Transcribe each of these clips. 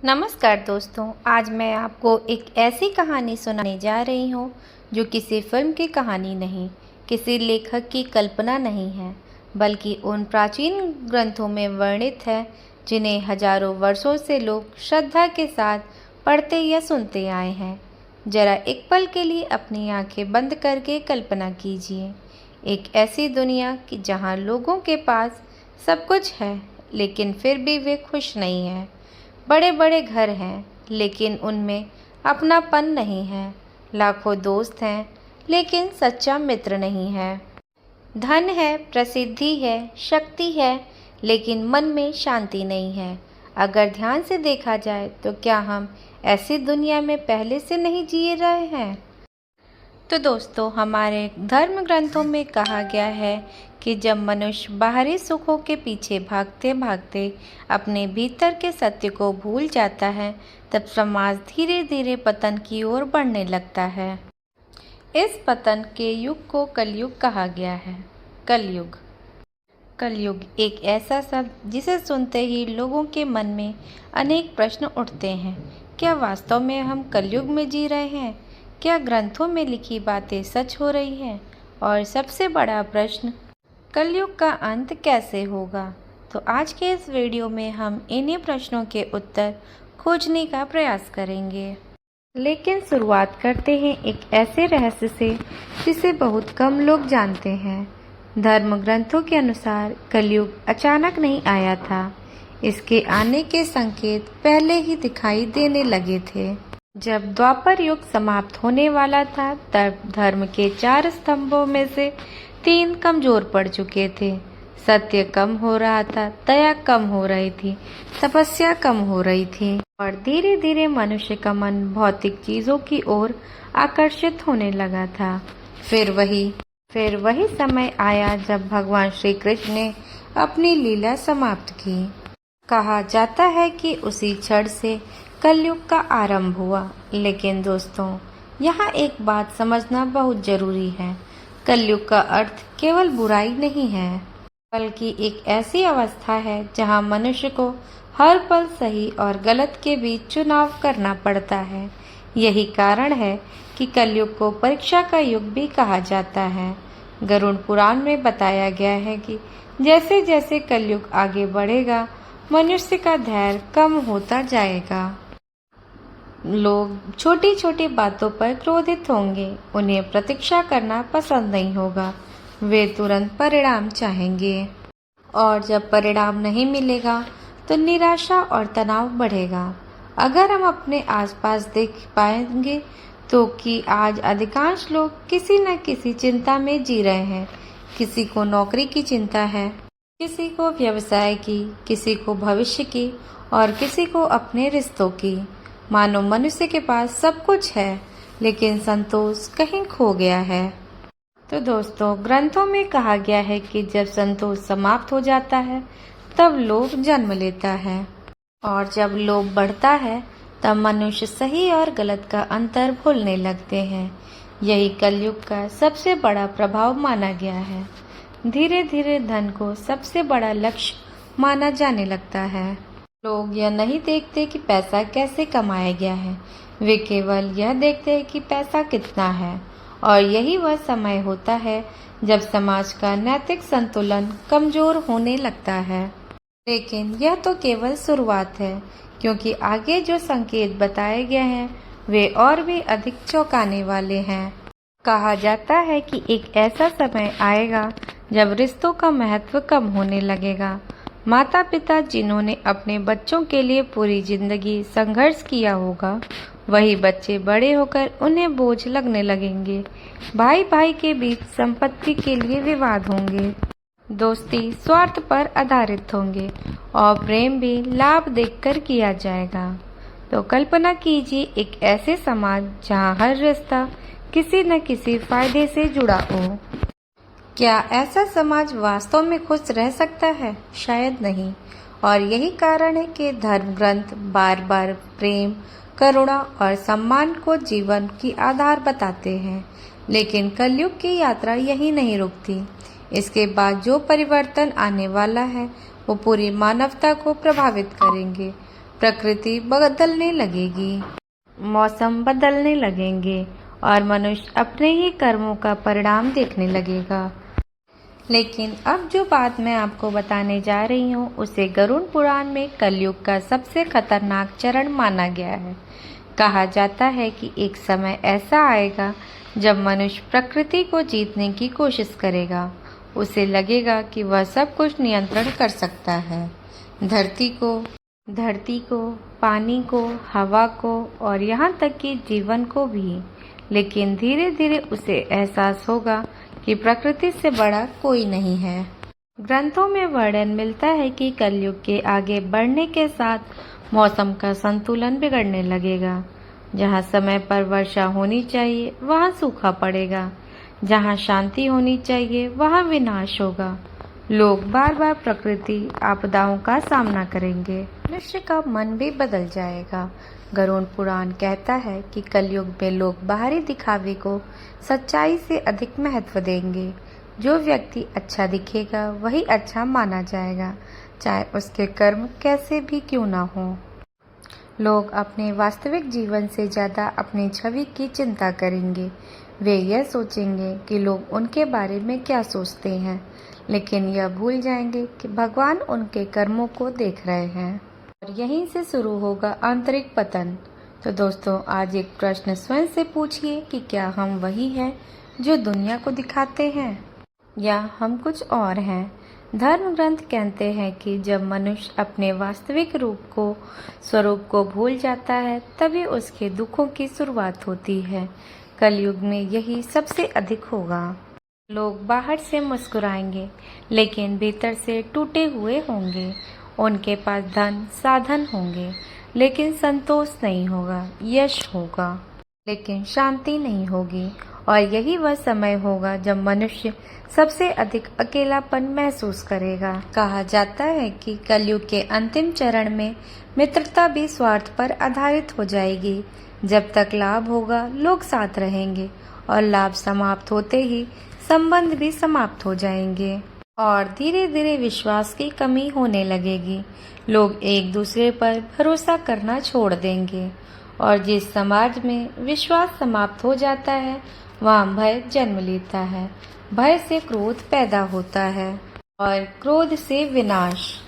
नमस्कार दोस्तों, आज मैं आपको एक ऐसी कहानी सुनाने जा रही हूँ जो किसी फिल्म की कहानी नहीं, किसी लेखक की कल्पना नहीं है, बल्कि उन प्राचीन ग्रंथों में वर्णित है जिन्हें हजारों वर्षों से लोग श्रद्धा के साथ पढ़ते या सुनते आए हैं। जरा एक पल के लिए अपनी आंखें बंद करके कल्पना कीजिए, एक ऐसी दुनिया कि जहाँ लोगों के पास सब कुछ है, लेकिन फिर भी वे खुश नहीं हैं। बड़े बड़े घर हैं, लेकिन उनमें अपनापन नहीं है। लाखों दोस्त हैं, लेकिन सच्चा मित्र नहीं है। धन है, प्रसिद्धि है, शक्ति है, लेकिन मन में शांति नहीं है। अगर ध्यान से देखा जाए तो क्या हम ऐसी दुनिया में पहले से नहीं जी रहे हैं? तो दोस्तों, हमारे धर्म ग्रंथों में कहा गया है कि जब मनुष्य बाहरी सुखों के पीछे भागते भागते अपने भीतर के सत्य को भूल जाता है, तब समाज धीरे धीरे पतन की ओर बढ़ने लगता है। इस पतन के युग को कलयुग कहा गया है। कलयुग कलयुग एक ऐसा शब्द जिसे सुनते ही लोगों के मन में अनेक प्रश्न उठते हैं। क्या वास्तव में हम कलयुग में जी रहे हैं? क्या ग्रंथों में लिखी बातें सच हो रही हैं? और सबसे बड़ा प्रश्न, कलयुग का अंत कैसे होगा? तो आज के इस वीडियो में हम इन्हीं प्रश्नों के उत्तर खोजने का प्रयास करेंगे। लेकिन शुरुआत करते हैं एक ऐसे रहस्य से जिसे बहुत कम लोग जानते हैं। धर्म ग्रंथों के अनुसार कलयुग अचानक नहीं आया था। इसके आने के संकेत पहले ही दिखाई देने लगे थे। जब द्वापर युग समाप्त होने वाला था, तब धर्म के 4 स्तंभों में से 3 कमजोर पड़ चुके थे। सत्य कम हो रहा था, दया कम हो रही थी, तपस्या कम हो रही थी, और धीरे धीरे मनुष्य का मन भौतिक चीजों की ओर आकर्षित होने लगा था। फिर वही समय आया जब भगवान श्री कृष्ण ने अपनी लीला समाप्त की। कहा जाता है कि उसी क्षण से कलयुग का आरंभ हुआ। लेकिन दोस्तों, यहाँ एक बात समझना बहुत जरूरी है। कलयुग का अर्थ केवल बुराई नहीं है, बल्कि एक ऐसी अवस्था है जहाँ मनुष्य को हर पल सही और गलत के बीच चुनाव करना पड़ता है। यही कारण है कि कलयुग को परीक्षा का युग भी कहा जाता है। गरुड़ पुराण में बताया गया है कि जैसे जैसे कलयुग आगे बढ़ेगा, मनुष्य का धैर्य कम होता जाएगा। लोग छोटी छोटी बातों पर क्रोधित होंगे, उन्हें प्रतीक्षा करना पसंद नहीं होगा, वे तुरंत परिणाम चाहेंगे, और जब परिणाम नहीं मिलेगा तो निराशा और तनाव बढ़ेगा। अगर हम अपने आसपास देख पाएंगे तो कि आज अधिकांश लोग किसी न किसी चिंता में जी रहे हैं। किसी को नौकरी की चिंता है, किसी को व्यवसाय की, किसी को भविष्य की, और किसी को अपने रिश्तों की। मानो मनुष्य के पास सब कुछ है, लेकिन संतोष कहीं खो गया है। तो दोस्तों, ग्रंथों में कहा गया है कि जब संतोष समाप्त हो जाता है, तब लोभ जन्म लेता है, और जब लोभ बढ़ता है, तब मनुष्य सही और गलत का अंतर भूलने लगते हैं। यही कलयुग का सबसे बड़ा प्रभाव माना गया है। धीरे धीरे धन को सबसे बड़ा लक्ष्य माना जाने लगता है। लोग यह नहीं देखते कि पैसा कैसे कमाया गया है, वे केवल यह देखते हैं कि पैसा कितना है। और यही वह समय होता है जब समाज का नैतिक संतुलन कमजोर होने लगता है। लेकिन यह तो केवल शुरुआत है, क्योंकि आगे जो संकेत बताए गए हैं वे और भी अधिक चौंकाने वाले हैं। कहा जाता है कि एक ऐसा समय आएगा जब रिश्तों का महत्व कम होने लगेगा। माता पिता जिन्होंने अपने बच्चों के लिए पूरी जिंदगी संघर्ष किया होगा, वही बच्चे बड़े होकर उन्हें बोझ लगने लगेंगे। भाई भाई के बीच संपत्ति के लिए विवाद होंगे, दोस्ती स्वार्थ पर आधारित होंगे, और प्रेम भी लाभ देखकर किया जाएगा। तो कल्पना कीजिए एक ऐसे समाज जहां हर रिश्ता किसी न किसी फायदे से जुड़ा हो। क्या ऐसा समाज वास्तव में खुश रह सकता है? शायद नहीं। और यही कारण है कि धर्म ग्रंथ बार बार प्रेम, करुणा और सम्मान को जीवन की आधार बताते हैं। लेकिन कलयुग की यात्रा यही नहीं रुकती। इसके बाद जो परिवर्तन आने वाला है वो पूरी मानवता को प्रभावित करेंगे। प्रकृति बदलने लगेगी, मौसम बदलने लगेंगे और मनुष्य अपने ही कर्मों का परिणाम देखने लगेगा। लेकिन अब जो बात मैं आपको बताने जा रही हूँ उसे गरुड़ पुराण में कलयुग का सबसे खतरनाक चरण माना गया है। कहा जाता है कि एक समय ऐसा आएगा जब मनुष्य प्रकृति को जीतने की कोशिश करेगा। उसे लगेगा कि वह सब कुछ नियंत्रण कर सकता है, धरती को, पानी को, हवा को और यहाँ तक कि जीवन को भी। लेकिन धीरे धीरे उसे एहसास होगा कि प्रकृति से बड़ा कोई नहीं है। ग्रंथों में वर्णन मिलता है कि कलयुग के आगे बढ़ने के साथ मौसम का संतुलन बिगड़ने लगेगा। जहाँ समय पर वर्षा होनी चाहिए वहाँ सूखा पड़ेगा, जहाँ शांति होनी चाहिए वहाँ विनाश होगा। लोग बार बार प्रकृति आपदाओं का सामना करेंगे। मनुष्य का मन भी बदल जाएगा। गरुड़ पुराण कहता है कि कलयुग में लोग बाहरी दिखावे को सच्चाई से अधिक महत्व देंगे। जो व्यक्ति अच्छा दिखेगा वही अच्छा माना जाएगा, चाहे उसके कर्म कैसे भी क्यों ना हो। लोग अपने वास्तविक जीवन से ज़्यादा अपनी छवि की चिंता करेंगे। वे यह सोचेंगे कि लोग उनके बारे में क्या सोचते हैं, लेकिन यह भूल जाएंगे कि भगवान उनके कर्मों को देख रहे हैं। और यहीं से शुरू होगा आंतरिक पतन। तो दोस्तों, आज एक प्रश्न स्वयं से पूछिए कि क्या हम वही हैं जो दुनिया को दिखाते हैं, या हम कुछ और हैं। धर्म ग्रंथ कहते हैं कि जब मनुष्य अपने वास्तविक स्वरूप को भूल जाता है तभी उसके दुखों की शुरुआत होती है। कलयुग में यही सबसे अधिक होगा। लोग बाहर से मुस्कुराएंगे लेकिन भीतर से टूटे हुए होंगे। उनके पास धन साधन होंगे लेकिन संतोष नहीं होगा, यश होगा लेकिन शांति नहीं होगी। और यही वह समय होगा जब मनुष्य सबसे अधिक अकेलापन महसूस करेगा। कहा जाता है कि कलयुग के अंतिम चरण में मित्रता भी स्वार्थ पर आधारित हो जाएगी। जब तक लाभ होगा लोग साथ रहेंगे और लाभ समाप्त होते ही संबंध भी समाप्त हो जाएंगे और धीरे धीरे विश्वास की कमी होने लगेगी। लोग एक दूसरे पर भरोसा करना छोड़ देंगे और जिस समाज में विश्वास समाप्त हो जाता है वहाँ भय जन्म लेता है। भय से क्रोध पैदा होता है और क्रोध से विनाश।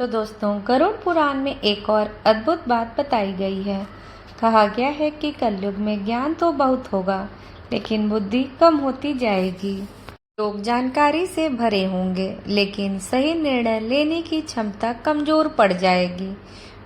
तो दोस्तों, गरुड़ पुराण में एक और अद्भुत बात बताई गई है। कहा गया है कि कलयुग में ज्ञान तो बहुत होगा लेकिन बुद्धि कम होती जाएगी। लोग जानकारी से भरे होंगे लेकिन सही निर्णय लेने की क्षमता कमजोर पड़ जाएगी।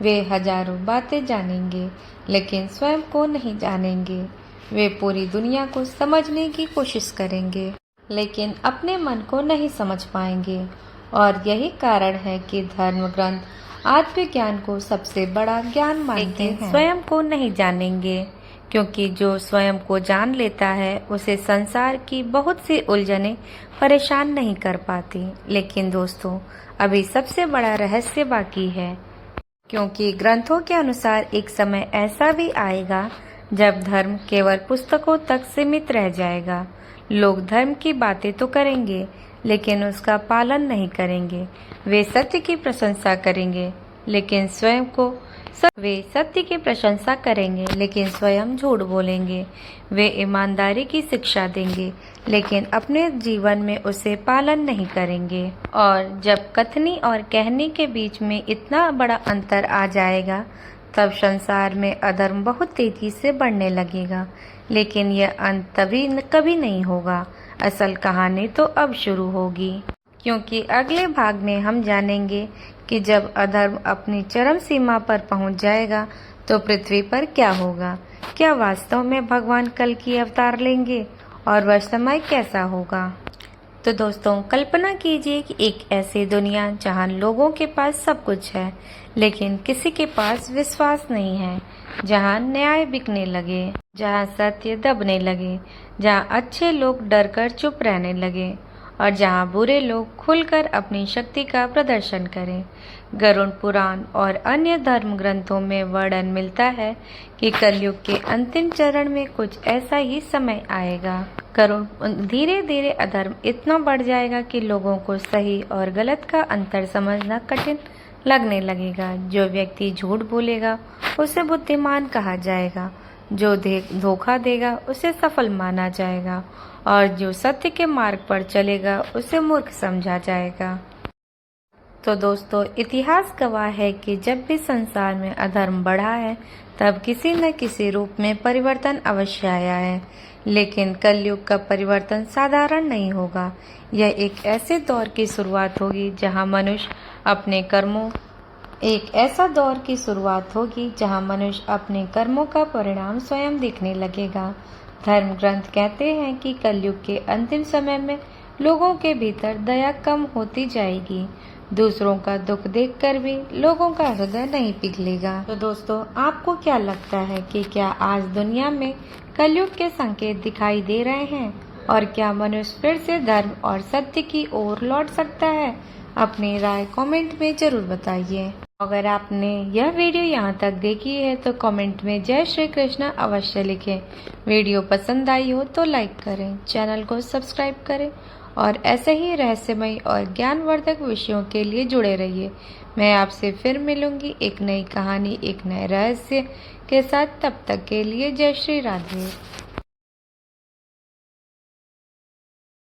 वे हजारों बातें जानेंगे लेकिन स्वयं को नहीं जानेंगे। वे पूरी दुनिया को समझने की कोशिश करेंगे लेकिन अपने मन को नहीं समझ पाएंगे। और यही कारण है कि धर्म ग्रंथ आत्मज्ञान को सबसे बड़ा ज्ञान मानते हैं। स्वयं को नहीं जानेंगे क्योंकि जो स्वयं को जान लेता है उसे संसार की बहुत सी उलझनें परेशान नहीं कर पाती। लेकिन दोस्तों, अभी सबसे बड़ा रहस्य बाकी है, क्योंकि ग्रंथों के अनुसार एक समय ऐसा भी आएगा जब धर्म केवल पुस्तकों तक सीमित रह जाएगा। लोग धर्म की बातें तो करेंगे लेकिन उसका पालन नहीं करेंगे। वे सत्य की प्रशंसा करेंगे लेकिन स्वयं झूठ बोलेंगे। वे ईमानदारी की शिक्षा देंगे लेकिन अपने जीवन में उसे पालन नहीं करेंगे। और जब कथनी और कहने के बीच में इतना बड़ा अंतर आ जाएगा तब संसार में अधर्म बहुत तेजी से बढ़ने लगेगा। लेकिन यह अंत कभी नहीं होगा। असल कहानी तो अब शुरू होगी, क्योंकि अगले भाग में हम जानेंगे कि जब अधर्म अपनी चरम सीमा पर पहुंच जाएगा तो पृथ्वी पर क्या होगा। क्या वास्तव में भगवान कल की अवतार लेंगे और वह समय कैसा होगा। तो दोस्तों, कल्पना कीजिए कि एक ऐसी दुनिया जहां लोगों के पास सब कुछ है लेकिन किसी के पास विश्वास नहीं है, जहां न्याय बिकने लगे, जहां सत्य दबने लगे, जहां अच्छे लोग डरकर चुप रहने लगे और जहां बुरे लोग खुलकर अपनी शक्ति का प्रदर्शन करें। गरुड़ पुराण और अन्य धर्म ग्रंथों में वर्णन मिलता है कि कलयुग के अंतिम चरण में कुछ ऐसा ही समय आएगा। धीरे धीरे अधर्म इतना बढ़ जाएगा कि लोगों को सही और गलत का अंतर समझना कठिन लगने लगेगा। जो व्यक्ति झूठ बोलेगा उसे बुद्धिमान कहा जाएगा, जो धोखा देगा उसे सफल माना जाएगा और जो सत्य के मार्ग पर चलेगा उसे मूर्ख समझा जाएगा। तो दोस्तों, इतिहास गवाह है कि जब भी संसार में अधर्म बढ़ा है तब किसी न किसी रूप में परिवर्तन अवश्य आया है। लेकिन कलयुग का परिवर्तन साधारण नहीं होगा। यह एक ऐसे दौर की शुरुआत होगी जहां मनुष्य अपने कर्मों का परिणाम स्वयं दिखने लगेगा। धर्म ग्रंथ कहते हैं कि कलयुग के अंतिम समय में लोगों के भीतर दया कम होती जाएगी। दूसरों का दुख देखकर भी लोगों का हृदय नहीं पिघलेगा। तो दोस्तों, आपको क्या लगता है कि क्या आज दुनिया में कलयुग के संकेत दिखाई दे रहे हैं और क्या मनुष्य फिर से धर्म और सत्य की ओर लौट सकता है? अपनी राय कमेंट में जरूर बताइए। अगर आपने यह वीडियो यहाँ तक देखी है तो कमेंट में जय श्री कृष्ण अवश्य लिखें। वीडियो पसंद आई हो तो लाइक करें, चैनल को सब्सक्राइब करें और ऐसे ही रहस्यमय और ज्ञानवर्धक विषयों के लिए जुड़े रहिए। मैं आपसे फिर मिलूंगी एक नई कहानी, एक नए रहस्य के साथ। तब तक के लिए जय श्री राधे।